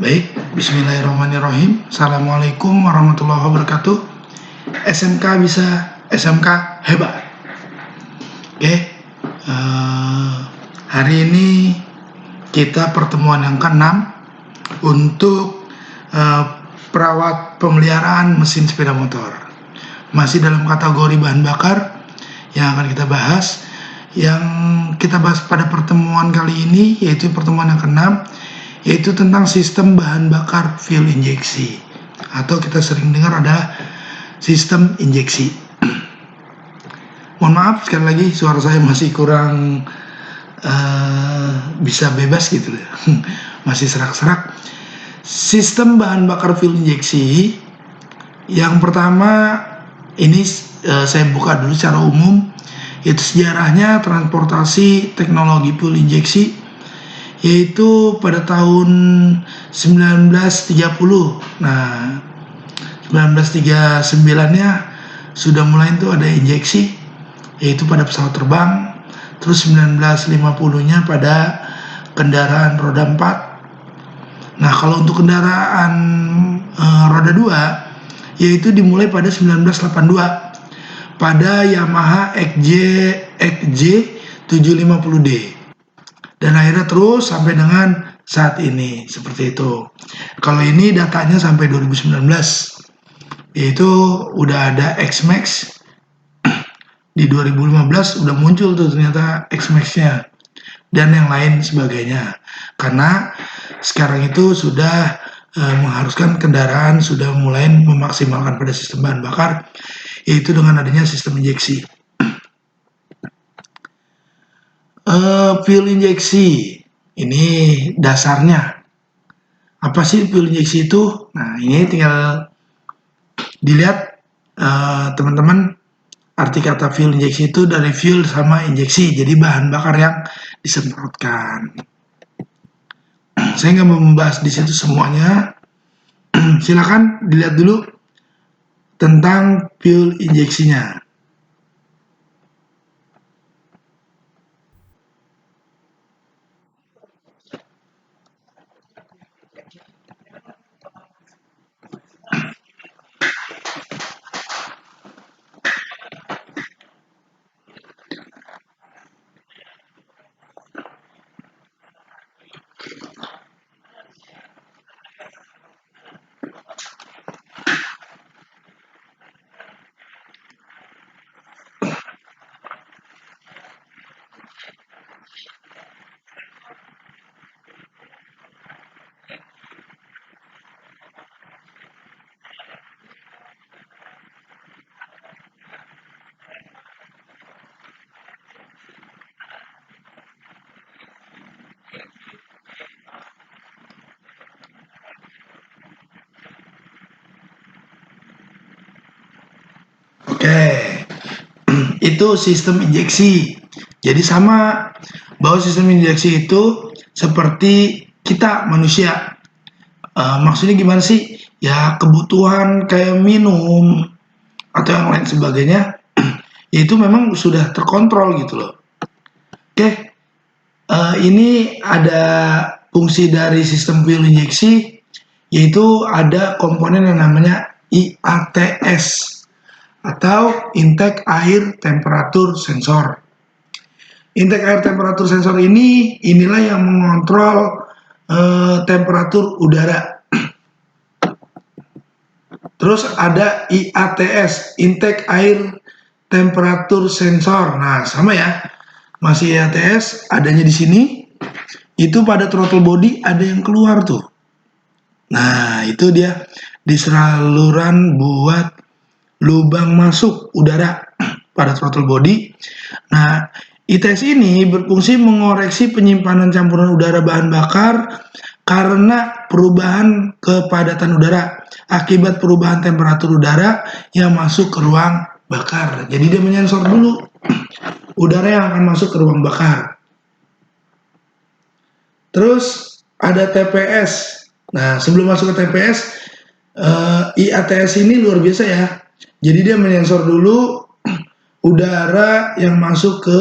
Baik, bismillahirrahmanirrahim. Assalamualaikum warahmatullahi wabarakatuh. SMK bisa, SMK hebat. Oke, hari ini kita pertemuan yang ke-6 untuk perawat pemeliharaan mesin sepeda motor. Masih dalam kategori bahan bakar yang akan kita bahas. Yang kita bahas pada pertemuan kali ini yaitu pertemuan yang ke-6, yaitu tentang sistem bahan bakar fuel injeksi, atau kita sering dengar ada sistem injeksi. Mohon maaf sekali lagi, suara saya masih kurang bisa bebas gitu ya. Masih serak-serak. Sistem bahan bakar fuel injeksi yang pertama ini saya buka dulu secara umum, yaitu sejarahnya transportasi teknologi fuel injeksi, yaitu pada tahun 1930. Nah, 1939-nya sudah mulai itu ada injeksi, yaitu pada pesawat terbang. Terus 1950-nya pada kendaraan roda 4. Nah, kalau untuk kendaraan roda 2, yaitu dimulai pada 1982 pada Yamaha XJ 750D. Dan akhirnya terus sampai dengan saat ini, seperti itu. Kalau ini datanya sampai 2019, yaitu udah ada X-Max. Di 2015 udah muncul tuh ternyata X-Max-nya dan yang lain sebagainya. Karena sekarang itu sudah mengharuskan kendaraan sudah mulai memaksimalkan pada sistem bahan bakar, yaitu dengan adanya sistem injeksi. Fuel injeksi ini dasarnya apa sih fuel injeksi itu? Nah, ini tinggal dilihat teman-teman, arti kata fuel injeksi itu dari fuel sama injeksi, jadi bahan bakar yang disemprotkan. Saya nggak mau membahas di situ semuanya. Silakan dilihat dulu tentang fuel injeksinya. Oke, itu sistem injeksi. Jadi sama, bahwa sistem injeksi itu seperti kita manusia. Maksudnya gimana sih? Ya kebutuhan kayak minum atau yang lain sebagainya, itu memang sudah terkontrol gitu loh. Oke, ini ada fungsi dari sistem fuel injeksi, yaitu ada komponen yang namanya IATS atau intake air temperatur sensor. Intake air temperatur sensor inilah yang mengontrol temperatur udara. Terus ada IATS, intake air temperatur sensor. Nah, sama ya. Masih IATS adanya di sini. Itu pada throttle body ada yang keluar tuh. Nah, itu dia di saluran buat lubang masuk udara pada throttle body. Nah, ITS ini berfungsi mengoreksi penyimpanan campuran udara bahan bakar karena perubahan kepadatan udara akibat perubahan temperatur udara yang masuk ke ruang bakar. Jadi dia menyensor dulu udara yang akan masuk ke ruang bakar. Terus ada TPS. Nah, sebelum masuk ke TPS, IATS ini luar biasa ya. Jadi dia menyensor dulu udara yang masuk ke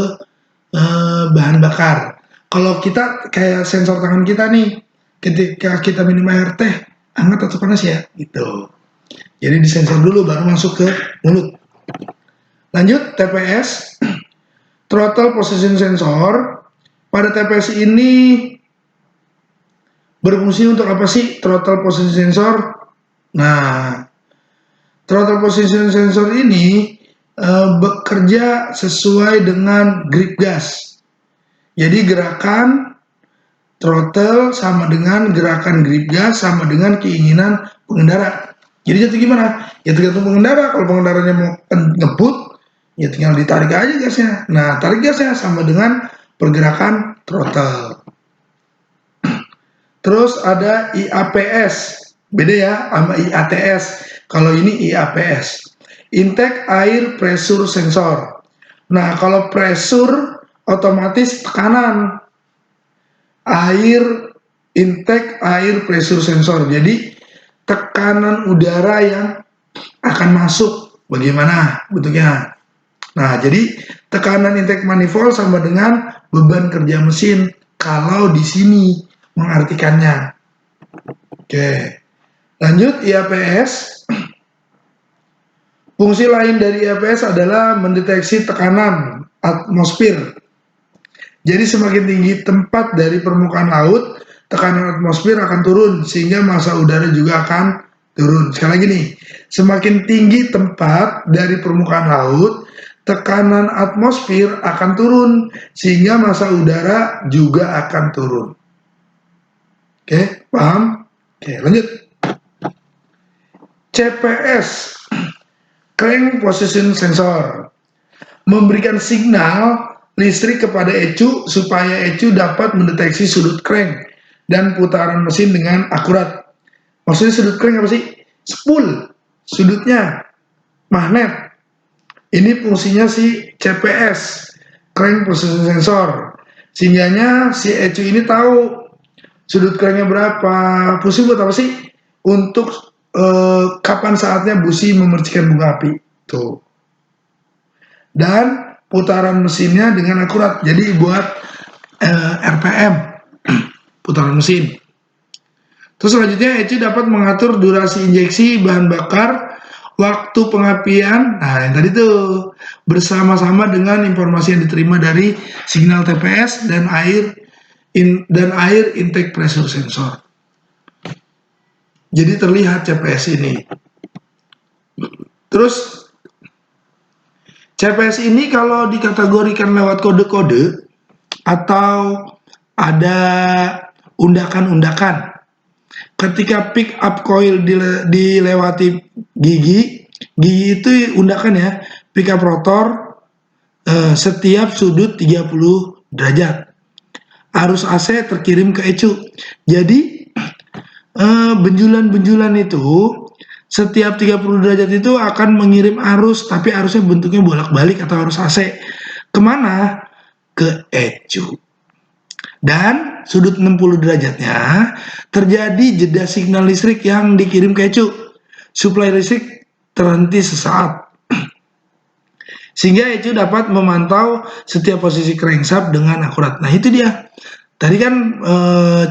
bahan bakar. Kalau kita kayak sensor tangan kita nih, ketika kita minum air teh hangat atau panas ya, gitu. Jadi disensor dulu baru masuk ke mulut. Lanjut, TPS, throttle position sensor. Pada TPS ini berfungsi untuk apa sih throttle position sensor? Nah, throttle position sensor ini bekerja sesuai dengan grip gas. Jadi gerakan throttle sama dengan gerakan grip gas sama dengan keinginan pengendara. Jadi jatuh gimana? Ya tergantung pengendara. Kalau pengendaranya mau ngebut, ya tinggal ditarik aja gasnya. Nah, tarik gasnya sama dengan pergerakan throttle. Terus ada IAPS, beda ya sama IATS. Kalau ini IAPS, intake air pressure sensor. Nah, kalau pressure otomatis tekanan air, intake air pressure sensor. Jadi tekanan udara yang akan masuk bagaimana bentuknya. Nah, jadi tekanan intake manifold sama dengan beban kerja mesin kalau di sini mengartikannya. Oke. Lanjut IAPS. Fungsi lain dari IAPS adalah mendeteksi tekanan atmosfer. Jadi semakin tinggi tempat dari permukaan laut, tekanan atmosfer akan turun sehingga massa udara juga akan turun. Sekali lagi nih, semakin tinggi tempat dari permukaan laut, tekanan atmosfer akan turun sehingga massa udara juga akan turun. Oke, paham? Oke, lanjut. CPS, crank position sensor, memberikan signal listrik kepada ECU supaya ECU dapat mendeteksi sudut crank dan putaran mesin dengan akurat. Maksudnya sudut crank apa sih? Spool, sudutnya, magnet. Ini fungsinya si CPS, crank position sensor. Sehingga si ECU ini tahu sudut cranknya berapa. Fungsi buat apa sih? Untuk kapan saatnya busi memercikan bunga api. Tuh. Dan putaran mesinnya dengan akurat. Jadi buat RPM, putaran mesin. Terus selanjutnya ECU dapat mengatur durasi injeksi bahan bakar, waktu pengapian, nah yang tadi tuh bersama-sama dengan informasi yang diterima dari signal TPS dan air intake pressure sensor. Jadi terlihat CPS ini. Terus CPS ini kalau dikategorikan lewat kode-kode atau ada undakan-undakan. Ketika pick up coil dilewati gigi itu undakan ya, pick up rotor setiap sudut 30 derajat. Arus AC terkirim ke ECU. Jadi benjulan-benjulan itu setiap 30 derajat itu akan mengirim arus, tapi arusnya bentuknya bolak-balik atau arus AC. Kemana? Ke ECU. Dan sudut 60 derajatnya terjadi jeda signal listrik yang dikirim ke ECU. Suplai listrik terhenti sesaat. Sehingga ECU dapat memantau setiap posisi crankshaft dengan akurat. Nah itu dia. Tadi kan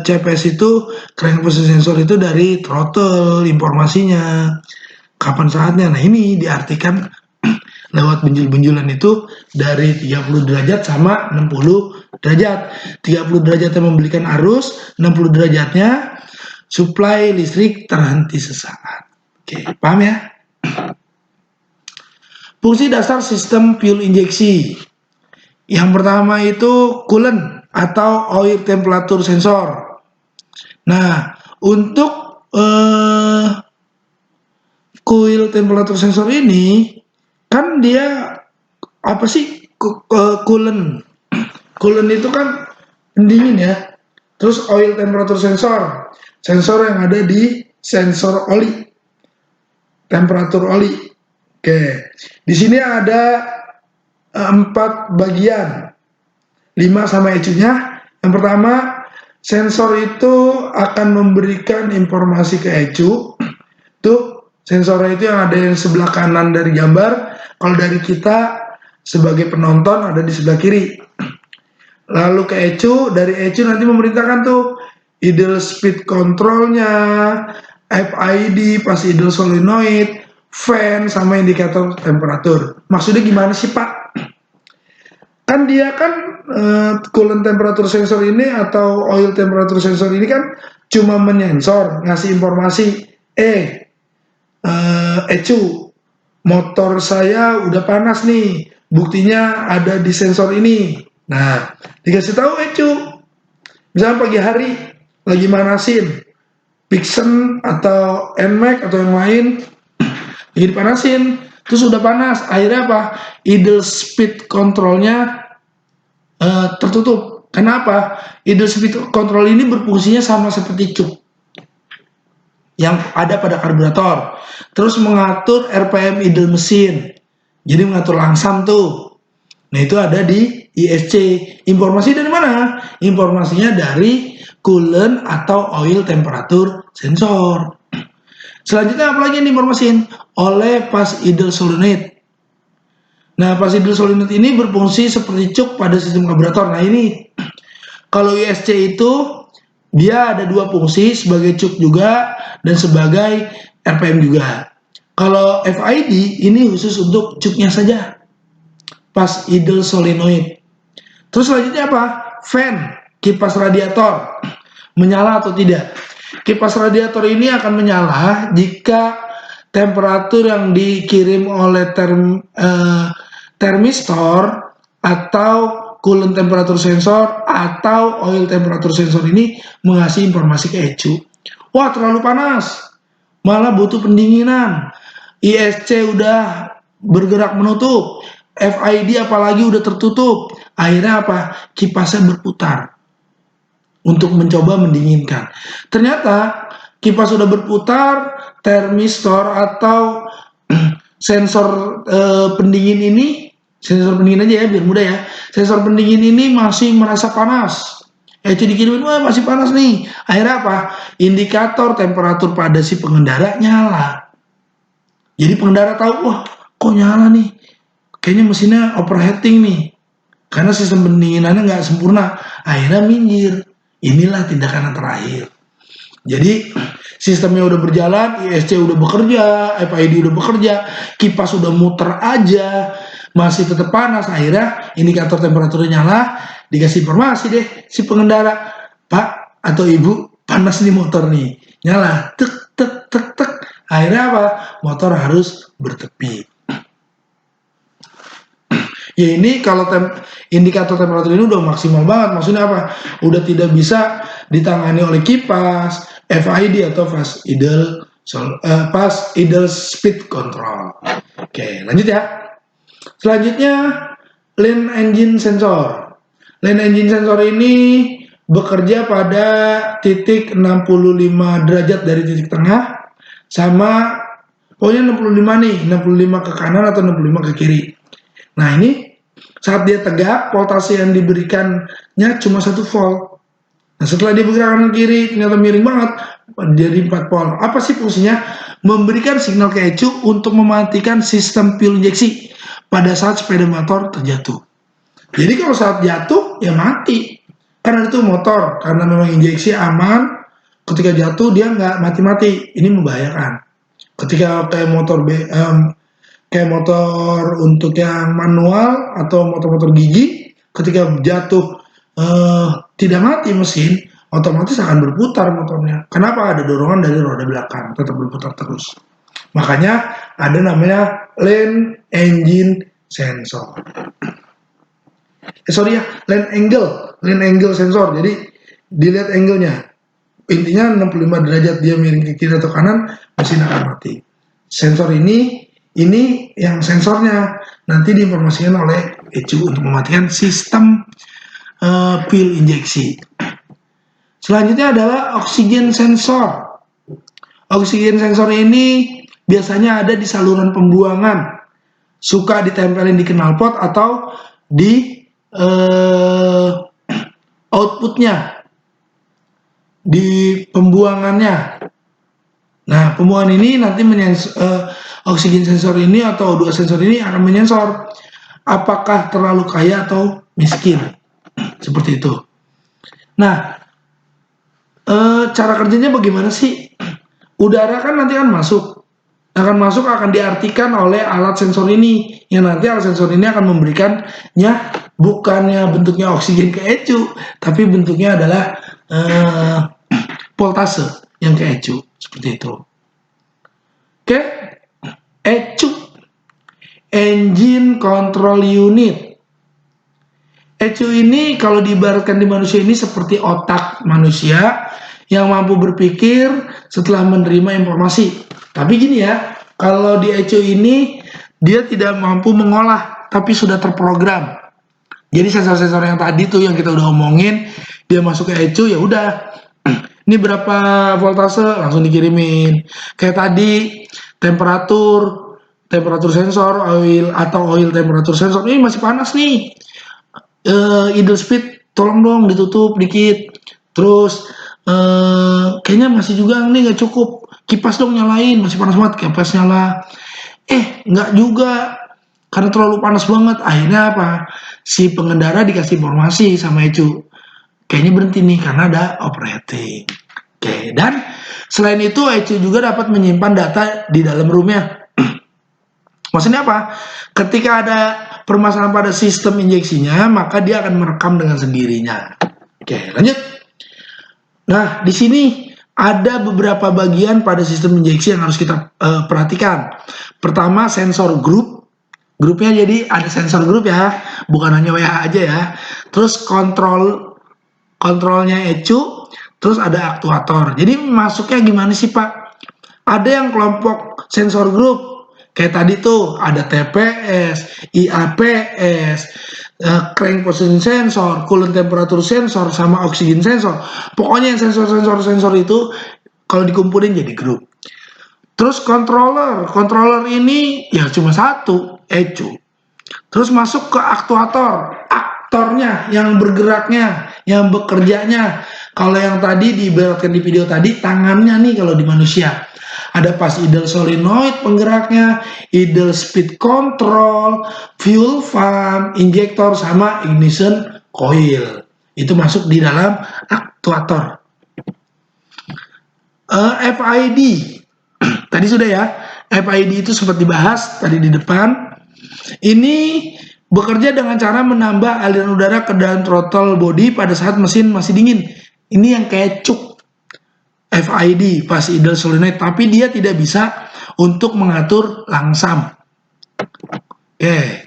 CPS itu crank position sensor itu dari throttle informasinya, kapan saatnya. Nah ini diartikan lewat benjul-benjulan itu dari 30 derajat sama 60 derajat. 30 derajatnya memberikan arus, 60 derajatnya suplai listrik terhenti sesaat. Oke, paham ya? Fungsi dasar sistem fuel injeksi. Yang pertama itu coolant atau oil temperature sensor. Nah, untuk coil temperature sensor ini kan dia apa sih coolant? Coolant itu kan pendingin ya. Terus oil temperature sensor, sensor yang ada di sensor oli, temperatur oli. Oke, di sini ada 4 bagian. 5 sama ECU-nya. Yang pertama, sensor itu akan memberikan informasi ke ECU. Tuh, sensornya itu yang ada yang sebelah kanan dari gambar. Kalau dari kita sebagai penonton ada di sebelah kiri. Lalu ke ECU, dari ECU nanti memerintahkan tuh idle speed controlnya, FID, pas idle solenoid, fan, sama indikator temperatur. Maksudnya gimana sih Pak? Kan dia kan coolant temperature sensor ini atau oil temperature sensor ini kan cuma menyensor, ngasih informasi, Ecu, motor saya udah panas nih, buktinya ada di sensor ini. Nah, dikasih tahu Ecu, misalnya pagi hari lagi manasin, Pixen atau NMAX atau yang lain, lagi dipanasin, terus udah panas, akhirnya apa? Idle speed controlnya tertutup. Kenapa? Idle speed control ini berfungsinya sama seperti cup yang ada pada karburator. Terus mengatur RPM idle mesin. Jadi mengatur langsam tuh. Nah, itu ada di ISC. Informasi dari mana? Informasinya dari coolant atau oil temperature sensor. Selanjutnya apa lagi yang diinformasiin? Oleh pas idle solenoid. Nah, pas idle solenoid ini berfungsi seperti cuk pada sistem karburator. Nah, ini kalau ISC itu dia ada dua fungsi, sebagai cuk juga dan sebagai RPM juga. Kalau FID ini khusus untuk cuknya saja, pas idle solenoid. Terus selanjutnya apa? Fan, kipas radiator, menyala atau tidak. Kipas radiator ini akan menyala jika temperatur yang dikirim oleh termistor atau coolant temperature sensor atau oil temperature sensor ini mengasih informasi ke ECU. Wah, terlalu panas, malah butuh pendinginan. ISC udah bergerak menutup, FID apalagi udah tertutup. Akhirnya apa? Kipasnya berputar untuk mencoba mendinginkan. Ternyata kipas sudah berputar, termistor atau sensor pendingin ini, sensor pendingin aja ya biar mudah ya. Sensor pendingin ini masih merasa panas. Itu dikirimin, wah masih panas nih. Akhirnya apa? Indikator temperatur pada si pengendara nyala. Jadi pengendara tahu, wah kok nyala nih? Kayaknya mesinnya overheating nih. Karena sistem pendinginannya nggak sempurna. Akhirnya minggir. Inilah tindakan yang terakhir. Jadi sistemnya udah berjalan, ISC udah bekerja, FID udah bekerja, kipas udah muter aja, masih tetap panas. Akhirnya indikator temperaturnya nyala, dikasih informasi deh si pengendara, Pak atau Ibu, panas nih motor nih, nyala, tek tek tek tek. Akhirnya apa? Motor harus bertepi. Ya ini kalau indikator temperatur ini udah maksimal banget, maksudnya apa? Udah tidak bisa ditangani oleh kipas, FID atau fast idle speed control. Oke, lanjut ya. Selanjutnya line engine sensor. Line engine sensor ini bekerja pada titik 65 derajat dari titik tengah sama pokoknya 65 nih, 65 ke kanan atau 65 ke kiri. Nah, ini saat dia tegak, voltase yang diberikannya cuma 1 volt. Nah, setelah dia bergerak kanan kiri, ternyata miring banget, jadi 4 volt. Apa sih fungsinya? Memberikan signal ke ECU untuk mematikan sistem fuel injeksi pada saat sepeda motor terjatuh. Jadi kalau saat jatuh, ya mati. Karena itu motor, karena memang injeksi aman, ketika jatuh dia nggak mati-mati. Ini membahayakan. Ketika kayak motor untuk yang manual atau motor-motor gigi, ketika jatuh tidak mati mesin, otomatis akan berputar motornya. Kenapa? Ada dorongan dari roda belakang, tetap berputar terus. Makanya ada namanya line engine sensor. Line angle sensor. Jadi dilihat angle-nya. Intinya 65 derajat dia miring ke kiri atau kanan, mesin akan mati. Sensor ini yang sensornya nanti diinformasikan oleh ECU untuk mematikan sistem fuel injeksi. Selanjutnya adalah oksigen sensor. Oksigen sensor ini biasanya ada di saluran pembuangan, suka ditempelin di knalpot atau di outputnya, di pembuangannya. Nah, pembuangan ini nanti oksigen sensor ini atau O2 sensor ini akan menyensor apakah terlalu kaya atau miskin. Seperti itu. Nah, Cara kerjanya bagaimana sih? Udara kan nanti akan diartikan oleh alat sensor ini, yang nanti alat sensor ini akan memberikannya bukannya bentuknya oksigen ke ECU, tapi bentuknya adalah voltase yang ke ECU, seperti itu. Oke, ECU, Engine Control Unit. ECU ini kalau diibaratkan di manusia ini seperti otak manusia yang mampu berpikir setelah menerima informasi. Tapi gini ya, kalau di ECU ini dia tidak mampu mengolah, tapi sudah terprogram. Jadi sensor-sensor yang tadi tuh yang kita udah omongin, dia masuk ke ECU, ya udah. Ini berapa voltase langsung dikirimin. Kayak tadi temperatur sensor, oil temperatur sensor ini masih panas nih. Idle speed tolong dong ditutup dikit. Terus kayaknya masih juga nih nggak cukup, kipas dong nyalain, masih panas banget, kipas nyala. Nggak juga, karena terlalu panas banget. Akhirnya apa, si pengendara dikasih informasi sama ECU, kayaknya berhenti nih karena ada operating. Oke, dan selain itu ECU juga dapat menyimpan data di dalam roomnya. Maksudnya apa? Ketika ada permasalahan pada sistem injeksinya, maka dia akan merekam dengan sendirinya. Oke, lanjut. Nah, di sini ada beberapa bagian pada sistem injeksi yang harus kita perhatikan. Pertama, sensor group. Grupnya jadi ada sensor group ya, bukan hanya WH aja ya. Terus kontrolnya ECU, terus ada aktuator. Jadi masuknya gimana sih Pak? Ada yang kelompok sensor group, kayak tadi tuh ada TPS, IAPS, crank position sensor, coolant temperature sensor, sama oxygen sensor. Pokoknya yang sensor itu kalau dikumpulin jadi grup. Terus controller ini ya cuma satu, ECU. Terus masuk ke aktornya yang bergeraknya, yang bekerjanya. Kalau yang tadi diibaratkan di video tadi, tangannya nih kalau di manusia. Ada pas idle solenoid penggeraknya, idle speed control, fuel pump, injektor, sama ignition coil. Itu masuk di dalam aktuator. FID. Tadi sudah ya, FID itu sempat dibahas tadi di depan. Ini bekerja dengan cara menambah aliran udara ke dalam throttle body pada saat mesin masih dingin. Ini yang kayak cuk. FID, pas idle solenoid, tapi dia tidak bisa untuk mengatur langsam. Oke.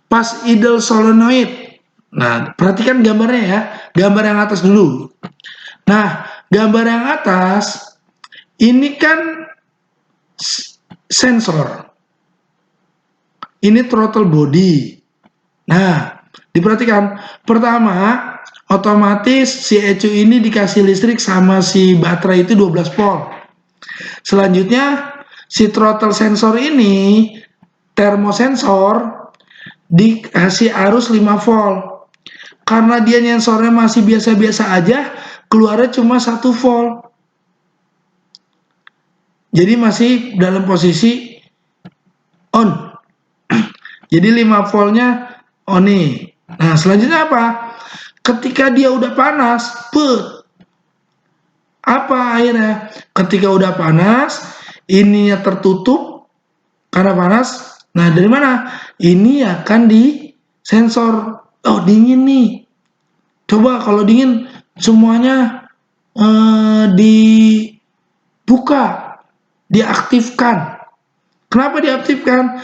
Pas idle solenoid. Nah, perhatikan gambarnya ya. Gambar yang atas dulu. Nah, gambar yang atas ini kan sensor. Ini throttle body. Nah, diperhatikan. Pertama, otomatis si ECU ini dikasih listrik sama si baterai itu 12 volt. Selanjutnya si throttle sensor ini, termosensor, dikasih arus 5 volt. Karena dia sensornya masih biasa-biasa aja, keluarnya cuma 1 volt. Jadi masih dalam posisi on. Jadi 5 voltnya on nih. Nah, selanjutnya apa? Ketika dia udah panas, apa akhirnya? Ketika udah panas, ininya tertutup karena panas. Nah, dari mana? Ini akan di sensor. Oh, dingin nih. Coba kalau dingin, semuanya dibuka, diaktifkan. Kenapa diaktifkan?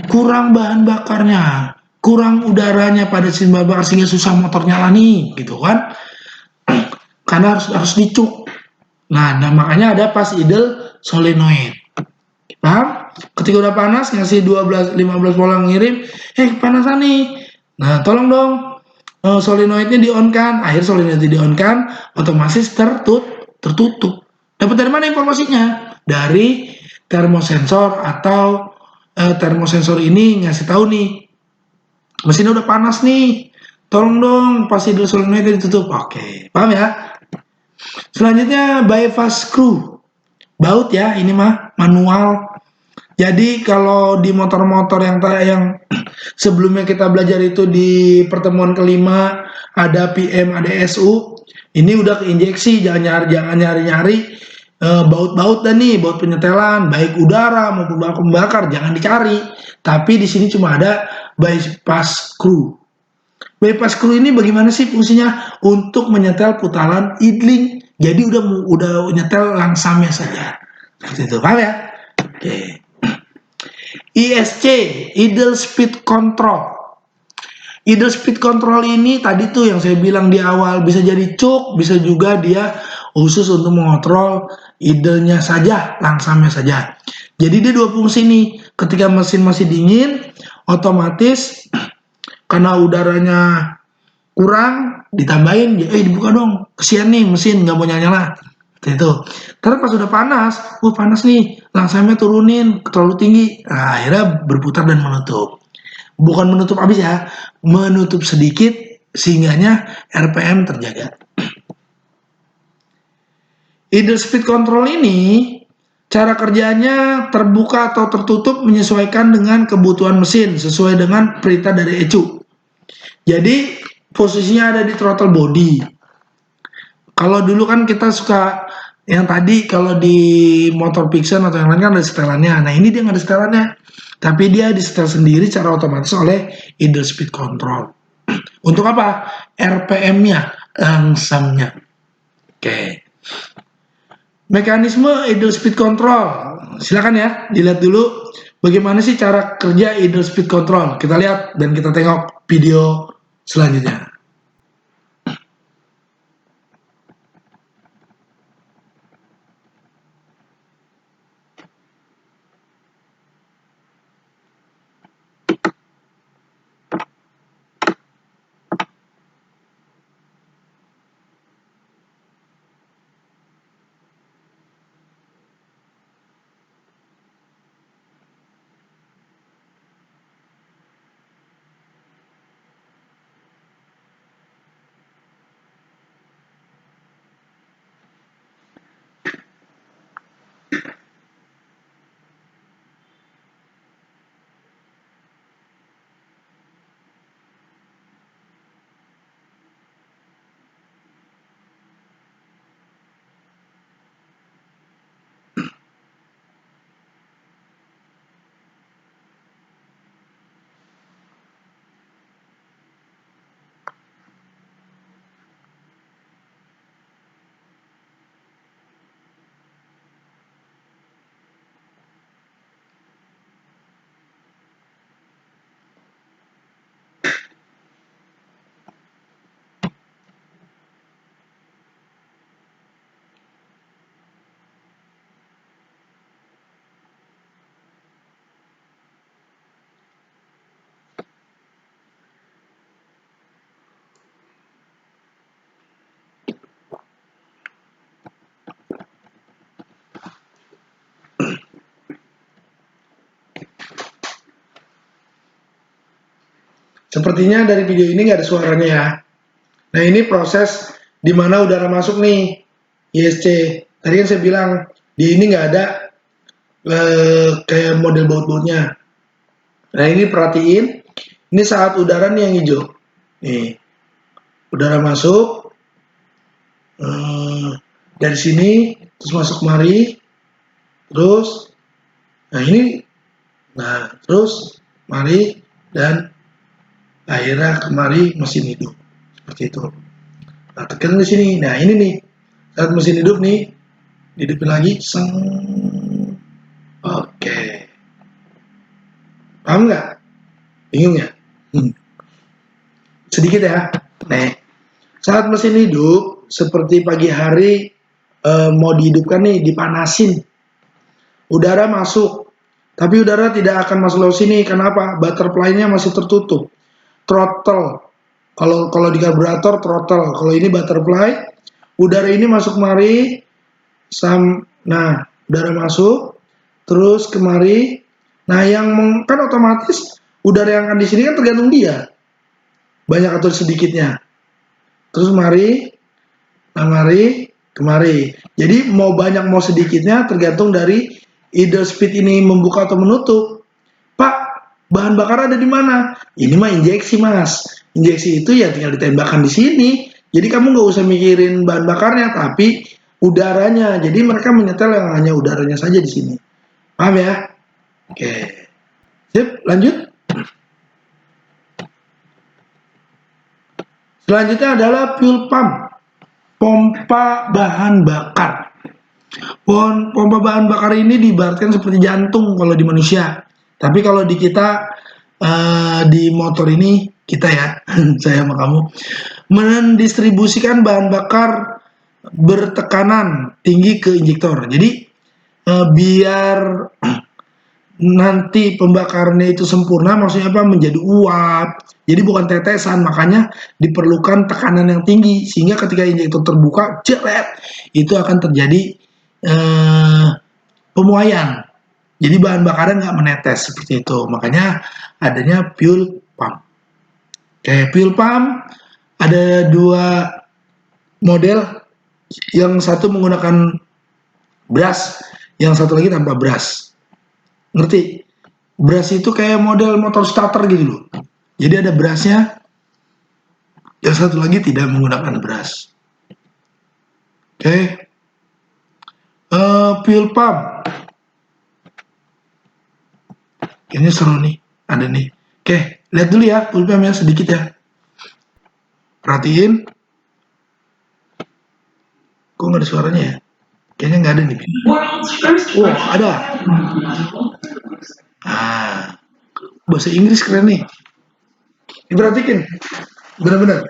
Kurang bahan bakarnya, kurang udaranya pada mesin bakar sehingga susah motor nyala nih, gitu kan? Karena harus dicuk. Nah, makanya ada pas idle solenoid. Paham? Ketika udah panas ngasih 12-15 volt ngirim, kepanasan nih. Nah, tolong dong solenoidnya di-on kan. Akhir solenoidnya di-on-kan, otomatis tertutup. Dapat dari mana informasinya? Dari termosensor, atau termosensor ini ngasih tahu nih, mesinnya udah panas nih, tolong dong pas idle solenoid ditutup. Oke, paham ya? Selanjutnya bypass screw, baut ya, ini mah manual. Jadi kalau di motor-motor yang sebelumnya kita belajar itu di pertemuan kelima, ada PM, ada SU, Ini udah keinjeksi, jangan nyari-nyari baut-baut dan nih, baut penyetelan, baik udara maupun bahan pembakar, jangan dicari. Tapi di sini cuma ada bypass screw. Bypass screw ini bagaimana sih fungsinya? Untuk menyetel putaran idling. Jadi udah nyetel langsamnya saja. Seperti itu, paham ya? Oke. ISC, idle speed control. Idle speed control ini tadi tuh yang saya bilang di awal, bisa jadi cuk, bisa juga dia khusus untuk mengontrol idlenya saja, langsamnya saja. Jadi dia dua fungsi nih. Ketika mesin masih dingin, otomatis karena udaranya kurang, ditambahin, dibuka dong, kesian nih mesin nggak mau nyala-nyala. Itu. Terus pas udah panas, panas nih, langsamnya turunin, terlalu tinggi. Nah, akhirnya berputar dan menutup. Bukan menutup habis ya, menutup sedikit sehingganya RPM terjaga. Idle speed control ini cara kerjanya terbuka atau tertutup menyesuaikan dengan kebutuhan mesin sesuai dengan perintah dari ECU. Jadi posisinya ada di throttle body. Kalau dulu kan kita suka yang tadi kalau di motor Pixen atau yang lain kan ada setelannya. Nah ini dia nggak ada setelannya. Tapi dia disetel sendiri secara otomatis oleh idle speed control. Untuk apa? RPM-nya, langsamnya. Oke. Mekanisme idle speed control. Silakan ya, dilihat dulu bagaimana sih cara kerja idle speed control. Kita lihat dan kita tengok video selanjutnya. Sepertinya dari video ini nggak ada suaranya ya. Nah ini proses di mana udara masuk nih, ISC. Tadi kan saya bilang di ini nggak ada kayak model baut-bautnya. Nah ini perhatiin, ini saat udara nih yang hijau. Nih, udara masuk dari sini, terus masuk kemari, terus, terus mari dan akhirnya kemari mesin hidup seperti itu. Nah tekan di sini, nah ini nih saat mesin hidup nih, hidupin lagi, seng. Oke, paham nggak? Bingung ya? Sedikit ya. Nih, saat mesin hidup seperti pagi hari mau dihidupkan nih, dipanasin, udara masuk, tapi udara tidak akan masuk lewat sini. Kenapa? Butterfly-nya masih tertutup. Throttle, kalau di karburator throttle, kalau ini butterfly, udara ini masuk kemari, nah udara masuk, terus kemari, nah yang kan otomatis udara yang akan di sini kan tergantung dia, banyak atau sedikitnya, terus mari, nah mari, kemari, jadi mau banyak mau sedikitnya tergantung dari idle speed ini membuka atau menutup. Pak, bahan bakar ada di mana? Ini mah injeksi mas. Injeksi itu ya tinggal ditembakkan di sini. Jadi kamu nggak usah mikirin bahan bakarnya, tapi udaranya. Jadi mereka menyetel yang hanya udaranya saja di sini. Paham ya? Oke. Sip, lanjut. Selanjutnya adalah fuel pump, pompa bahan bakar. Pompa bahan bakar ini diibaratkan seperti jantung kalau di manusia. Tapi kalau di kita, di motor ini, kita ya, saya sama kamu, mendistribusikan bahan bakar bertekanan tinggi ke injektor. Jadi biar nanti pembakarannya itu sempurna, maksudnya apa? Menjadi uap. Jadi bukan tetesan, makanya diperlukan tekanan yang tinggi sehingga ketika injektor terbuka, jeret, itu akan terjadi eh, pemuaian. Jadi bahan bakarnya nggak menetes seperti itu. Makanya adanya fuel pump. Oke, fuel pump ada dua model, yang satu menggunakan brush, yang satu lagi tanpa brush. Ngerti? Brush itu kayak model motor starter gitu loh. Jadi ada brushnya, yang satu lagi tidak menggunakan brush. Oke. Fuel pump. Ini seru nih, ada nih. Oke, lihat dulu ya fuel pump ya sedikit ya. Perhatiin. Kok nggak ada suaranya ya? Kayaknya nggak ada nih. Wah, ada. Ah, bahasa Inggris keren nih. Diperhatikan, benar-benar.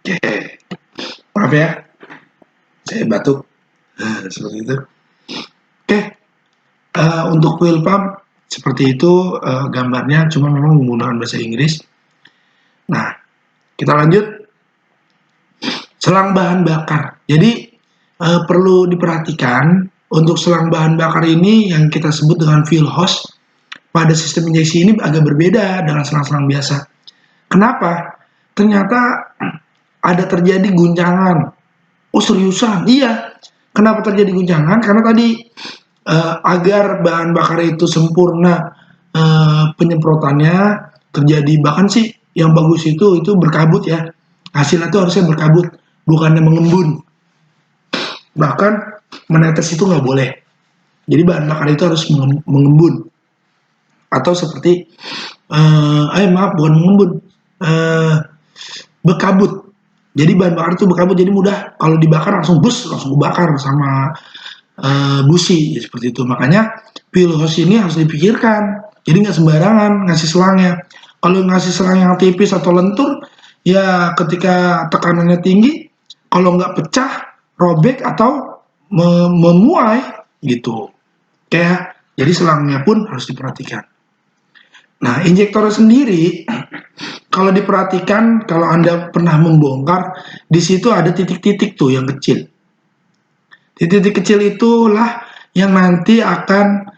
Oke, maaf ya, saya batuk. Seperti itu. Oke, untuk fuel pump seperti itu gambarnya, cuma memang menggunakan bahasa Inggris. Nah, kita lanjut. Selang bahan bakar. Jadi perlu diperhatikan untuk selang bahan bakar ini yang kita sebut dengan fuel hose pada sistem injeksi ini agak berbeda dengan selang-selang biasa. Kenapa? Ternyata ada terjadi guncangan. Oh seriusan? Iya. Kenapa terjadi guncangan? Karena tadi agar bahan bakar itu sempurna penyemprotannya terjadi, bahkan sih yang bagus itu berkabut ya, hasilnya itu harusnya berkabut, bukannya mengembun. Bahkan menetes itu nggak boleh. Jadi bahan bakar itu harus mengembun. Atau seperti, bukan mengembun, berkabut. Jadi bahan bakar itu berkabut, jadi mudah kalau dibakar langsung langsung kebakar sama busi, ya seperti itu. Makanya fuel hose ini harus dipikirkan. Jadi nggak sembarangan ngasih selangnya. Kalau ngasih selang yang tipis atau lentur, ya ketika tekanannya tinggi, kalau nggak pecah, robek atau memuai gitu. Jadi selangnya pun harus diperhatikan. Nah, injektor sendiri kalau diperhatikan, kalau Anda pernah membongkar, di situ ada titik-titik tuh yang kecil. Titik-titik kecil itulah yang nanti akan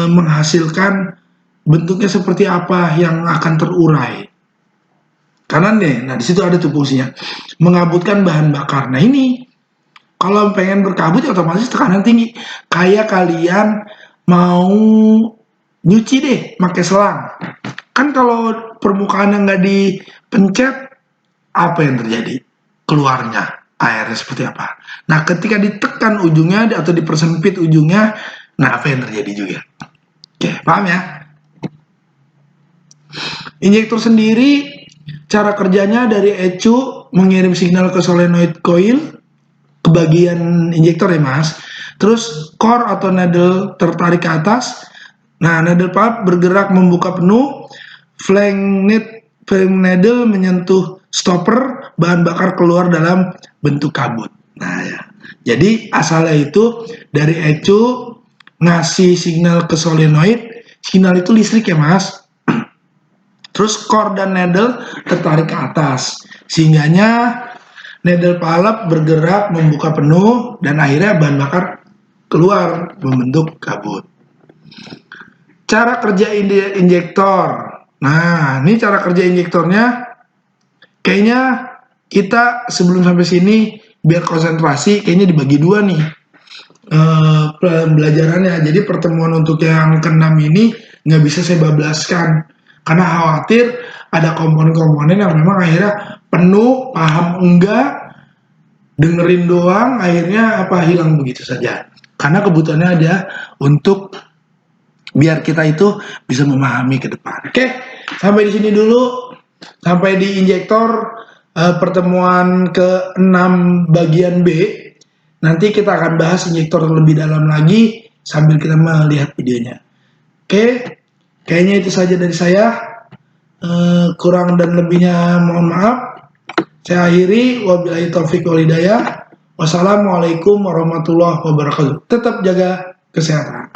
menghasilkan bentuknya seperti apa yang akan terurai. Kanan deh, nah di situ ada tuh fungsinya, mengabutkan bahan bakar. Nah ini, kalau pengen berkabut ya otomatis tekanan tinggi. Kayak kalian mau nyuci deh, pakai selang. Kan kalau permukaannya nggak dipencet, apa yang terjadi? Keluarnya airnya seperti apa? Nah, ketika ditekan ujungnya atau dipersempit ujungnya, nah apa yang terjadi juga? Oke, paham ya? Injektor sendiri, cara kerjanya dari ECU mengirim signal ke solenoid coil, ke bagian injektor ya mas. Terus core atau needle tertarik ke atas. Nah, needle pump bergerak membuka penuh, flank needle menyentuh stopper, bahan bakar keluar dalam bentuk kabut. Nah ya, jadi asalnya itu dari ECU ngasih signal ke solenoid, signal itu listrik ya mas. Terus core dan needle tertarik ke atas, sehingganya needle palep bergerak membuka penuh dan akhirnya bahan bakar keluar membentuk kabut. Cara kerja injektor. Nah, ini cara kerja injektornya. Kayaknya kita sebelum sampai sini biar konsentrasi, kayaknya dibagi dua nih pembelajarannya. Jadi pertemuan untuk yang ke-6 ini nggak bisa saya bablaskan karena khawatir ada komponen-komponen yang memang akhirnya penuh, paham enggak, dengerin doang, akhirnya hilang begitu saja. Karena kebutuhannya ada untuk biar kita itu bisa memahami ke depan. Oke, sampai di sini dulu. Sampai di injektor pertemuan ke-6 bagian B. Nanti kita akan bahas injektor lebih dalam lagi sambil kita melihat videonya. Oke, kayaknya itu saja dari saya. Kurang dan lebihnya mohon maaf. Saya akhiri, wabillahi taufiq wal hidayah. Wassalamualaikum warahmatullahi wabarakatuh. Tetap jaga kesehatan.